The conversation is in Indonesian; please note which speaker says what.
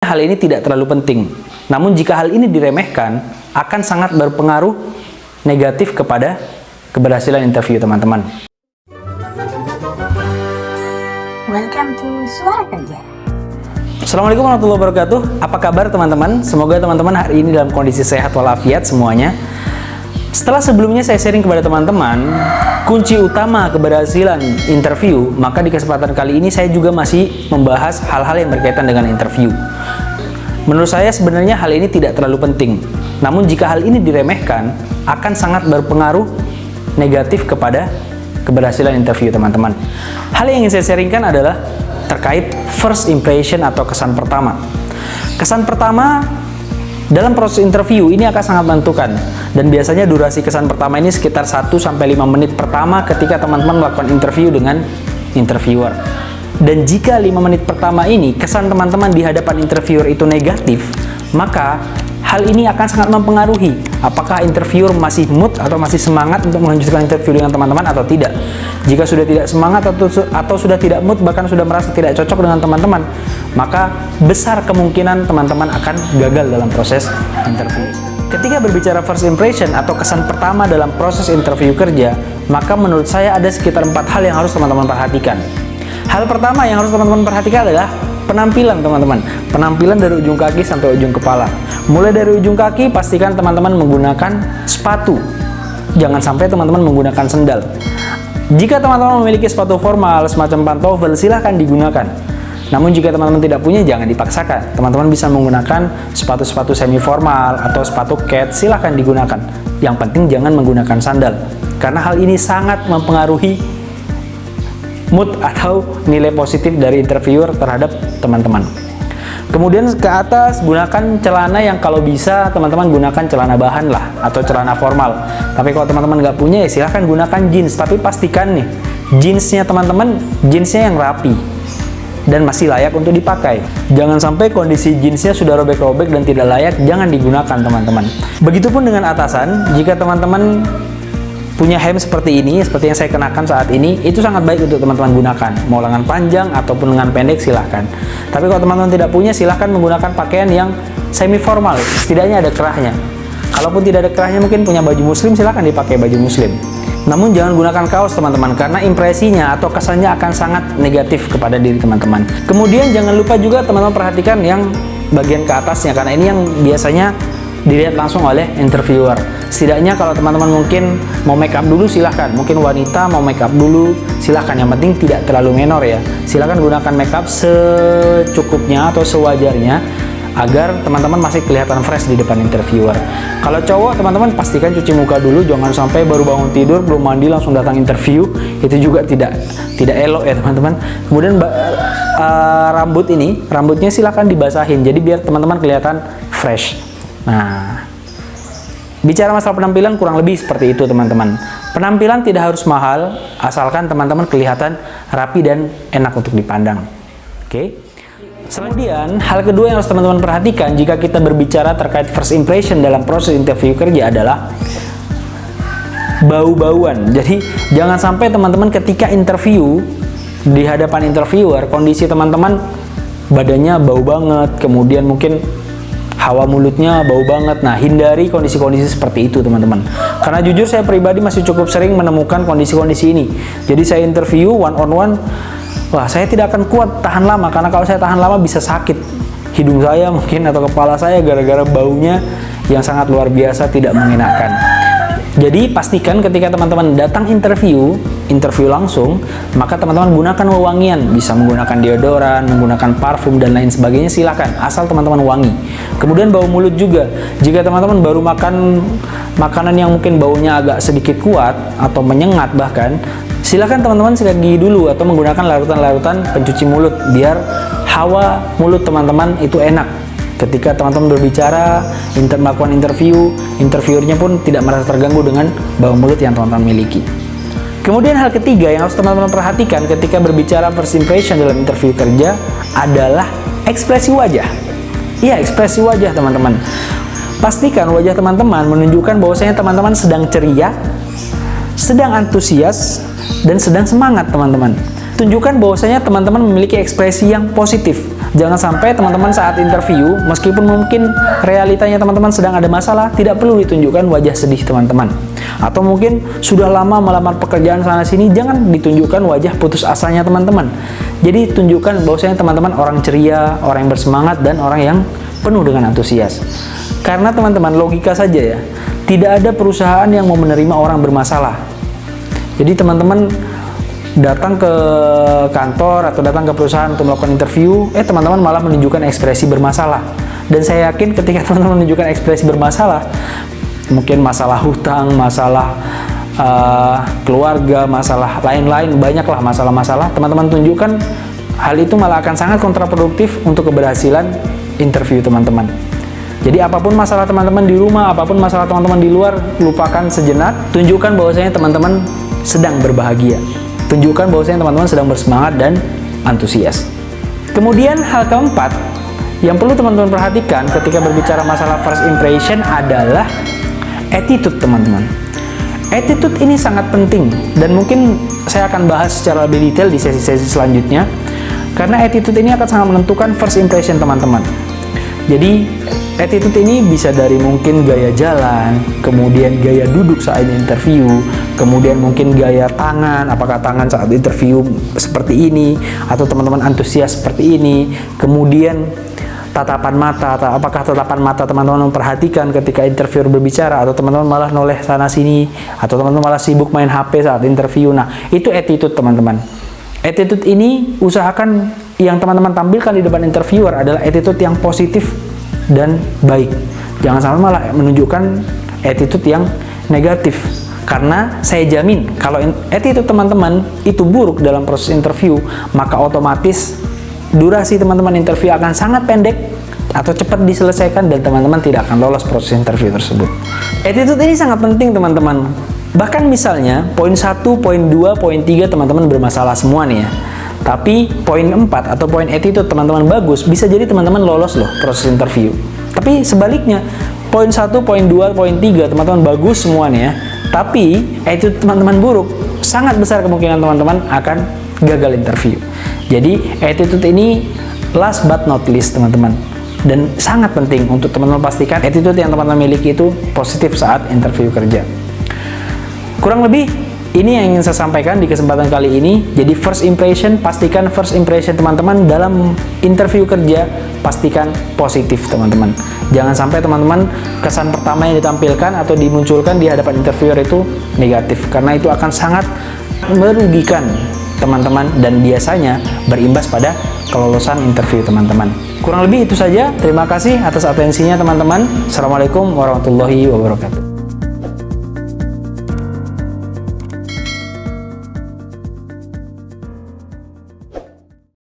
Speaker 1: Hal ini tidak terlalu penting. Namun jika hal ini diremehkan, akan sangat berpengaruh negatif kepada keberhasilan interview teman-teman.
Speaker 2: Welcome to Suara Kerja.
Speaker 1: Assalamualaikum warahmatullahi wabarakatuh. Apa kabar teman-teman? Semoga teman-teman hari ini dalam kondisi sehat walafiat semuanya. Setelah sebelumnya saya sharing kepada teman-teman kunci utama keberhasilan interview, maka di kesempatan kali ini saya juga masih membahas hal-hal yang berkaitan dengan interview. Menurut saya sebenarnya hal ini tidak terlalu penting. Namun jika hal ini diremehkan, akan sangat berpengaruh negatif kepada keberhasilan interview teman-teman. Hal yang ingin saya sharingkan adalah terkait first impression atau kesan pertama. Kesan pertama dalam proses interview ini akan sangat menentukan, dan biasanya durasi kesan pertama ini sekitar 1-5 menit pertama ketika teman-teman melakukan interview dengan interviewer. Dan jika 5 menit pertama ini kesan teman-teman di hadapan interviewer itu negatif, maka hal ini akan sangat mempengaruhi apakah interviewer masih mood atau masih semangat untuk melanjutkan interview dengan teman-teman atau tidak. Jika sudah tidak semangat atau sudah tidak mood, bahkan sudah merasa tidak cocok dengan teman-teman, maka besar kemungkinan teman-teman akan gagal dalam proses interview. Ketika berbicara first impression atau kesan pertama dalam proses interview kerja, maka menurut saya ada sekitar 4 hal yang harus teman-teman perhatikan. Hal pertama yang harus teman-teman perhatikan adalah penampilan teman-teman. Penampilan dari ujung kaki sampai ujung kepala. Mulai dari ujung kaki, pastikan teman-teman menggunakan sepatu. Jangan sampai teman-teman menggunakan sendal. Jika teman-teman memiliki sepatu formal semacam pantofel, silahkan digunakan. Namun jika teman-teman tidak punya, jangan dipaksakan. Teman-teman bisa menggunakan sepatu-sepatu semi formal atau sepatu cat, silahkan digunakan. Yang penting jangan menggunakan sandal, karena hal ini sangat mempengaruhi mood atau nilai positif dari interviewer terhadap teman-teman. Kemudian ke atas, gunakan celana yang kalau bisa teman-teman gunakan celana bahan lah atau celana formal. Tapi kalau teman-teman nggak punya, ya silahkan gunakan jeans. Tapi pastikan nih, jeansnya teman-teman, jeansnya yang rapi dan masih layak untuk dipakai. Jangan sampai kondisi jeansnya sudah robek-robek dan tidak layak, jangan digunakan teman-teman. Begitupun dengan atasan, jika teman-teman punya hem seperti ini, seperti yang saya kenakan saat ini, itu sangat baik untuk teman-teman gunakan. Mau lengan panjang ataupun lengan pendek silahkan. Tapi kalau teman-teman tidak punya, silahkan menggunakan pakaian yang semi formal, setidaknya ada kerahnya. Kalaupun tidak ada kerahnya, mungkin punya baju muslim, silahkan dipakai baju muslim. Namun jangan gunakan kaos teman-teman, karena impresinya atau kesannya akan sangat negatif kepada diri teman-teman. Kemudian jangan lupa juga teman-teman perhatikan yang bagian ke atasnya, karena ini yang biasanya dilihat langsung oleh interviewer. Setidaknya kalau teman-teman mungkin mau make up dulu, silahkan. Mungkin wanita mau make up dulu, silahkan. Yang penting tidak terlalu menor ya. Silahkan gunakan make up secukupnya atau sewajarnya, agar teman-teman masih kelihatan fresh di depan interviewer. Kalau cowok, teman-teman pastikan cuci muka dulu, jangan sampai baru bangun tidur, belum mandi langsung datang interview. Itu juga tidak elok ya teman-teman. Kemudian rambutnya silahkan dibasahin, jadi biar teman-teman kelihatan fresh. Nah, bicara masalah penampilan kurang lebih seperti itu teman-teman. Penampilan tidak harus mahal, asalkan teman-teman kelihatan rapi dan enak untuk dipandang. Oke. Kemudian hal kedua yang harus teman-teman perhatikan jika kita berbicara terkait first impression dalam proses interview kerja adalah bau-bauan. Jadi jangan sampai teman-teman ketika interview di hadapan interviewer, kondisi teman-teman badannya bau banget, kemudian mungkin hawa mulutnya bau banget. Nah, hindari kondisi-kondisi seperti itu teman-teman. Karena jujur saya pribadi masih cukup sering menemukan kondisi-kondisi ini. Jadi saya interview one on one, wah saya tidak akan kuat tahan lama, karena kalau saya tahan lama bisa sakit hidung saya mungkin atau kepala saya gara-gara baunya yang sangat luar biasa tidak mengenakan. Jadi pastikan ketika teman-teman datang interview langsung, maka teman-teman gunakan wewangian, bisa menggunakan deodoran, menggunakan parfum dan lain sebagainya, silakan, asal teman-teman wangi. Kemudian bau mulut juga, jika teman-teman baru makan makanan yang mungkin baunya agak sedikit kuat atau menyengat bahkan, silakan teman-teman sikat gigi dulu atau menggunakan larutan-larutan pencuci mulut, biar hawa mulut teman-teman itu enak. Ketika teman-teman berbicara, melakukan interview, interviewernya pun tidak merasa terganggu dengan bau mulut yang teman-teman miliki. Kemudian hal ketiga yang harus teman-teman perhatikan ketika berbicara first impression dalam interview kerja adalah ekspresi wajah. Iya, ekspresi wajah teman-teman. Pastikan wajah teman-teman menunjukkan bahwasanya teman-teman sedang ceria, sedang antusias, dan sedang semangat teman-teman. Tunjukkan bahwasanya teman-teman memiliki ekspresi yang positif. Jangan sampai teman-teman saat interview, meskipun mungkin realitanya teman-teman sedang ada masalah, tidak perlu ditunjukkan wajah sedih teman-teman. Atau mungkin sudah lama melamar pekerjaan sana-sini, jangan ditunjukkan wajah putus asanya teman-teman. Jadi tunjukkan bahwasanya teman-teman orang ceria, orang yang bersemangat, dan orang yang penuh dengan antusias. Karena teman-teman, logika saja ya, tidak ada perusahaan yang mau menerima orang bermasalah. Jadi teman-teman datang ke kantor atau datang ke perusahaan untuk melakukan interview, teman-teman malah menunjukkan ekspresi bermasalah. Dan saya yakin ketika teman-teman menunjukkan ekspresi bermasalah, mungkin masalah hutang, masalah keluarga, masalah lain-lain, banyaklah masalah-masalah, teman-teman tunjukkan, hal itu malah akan sangat kontraproduktif untuk keberhasilan interview teman-teman. Jadi apapun masalah teman-teman di rumah, apapun masalah teman-teman di luar, lupakan sejenak, tunjukkan bahwasanya teman-teman sedang berbahagia. Tunjukkan bahwasanya teman-teman sedang bersemangat dan antusias. Kemudian hal keempat yang perlu teman-teman perhatikan ketika berbicara masalah first impression adalah attitude teman-teman. Attitude ini sangat penting dan mungkin saya akan bahas secara lebih detail di sesi-sesi selanjutnya, karena attitude ini akan sangat menentukan first impression teman-teman. Jadi attitude ini bisa dari mungkin gaya jalan, kemudian gaya duduk saat interview, kemudian mungkin gaya tangan, apakah tangan saat interview seperti ini, atau teman-teman antusias seperti ini, kemudian tatapan mata, atau apakah tatapan mata teman-teman memperhatikan ketika interviewer berbicara, atau teman-teman malah noleh sana sini, atau teman-teman malah sibuk main HP saat interview. Nah, itu attitude teman-teman. Attitude ini usahakan yang teman-teman tampilkan di depan interviewer adalah attitude yang positif dan baik. Jangan sampai malah menunjukkan attitude yang negatif. Karena saya jamin kalau attitude teman-teman itu buruk dalam proses interview, maka otomatis durasi teman-teman interview akan sangat pendek atau cepat diselesaikan dan teman-teman tidak akan lolos proses interview tersebut. Attitude ini sangat penting teman-teman. Bahkan misalnya poin 1, poin 2, poin 3 teman-teman bermasalah semua nih ya. Tapi poin 4 atau poin attitude teman-teman bagus, bisa jadi teman-teman lolos loh proses interview. Tapi sebaliknya, poin 1, poin 2, poin 3 teman-teman bagus semua nih ya. Tapi attitude teman-teman buruk, sangat besar kemungkinan teman-teman akan gagal interview. Jadi attitude ini last but not least teman-teman. Dan sangat penting untuk teman-teman pastikan attitude yang teman-teman miliki itu positif saat interview kerja. Kurang lebih ini yang ingin saya sampaikan di kesempatan kali ini. Jadi first impression, pastikan first impression teman-teman dalam interview kerja, pastikan positif teman-teman. Jangan sampai teman-teman kesan pertama yang ditampilkan atau dimunculkan di hadapan interviewer itu negatif, karena itu akan sangat merugikan teman-teman dan biasanya berimbas pada kelolosan interview teman-teman. Kurang lebih itu saja. Terima kasih atas atensinya teman-teman. Assalamualaikum warahmatullahi wabarakatuh.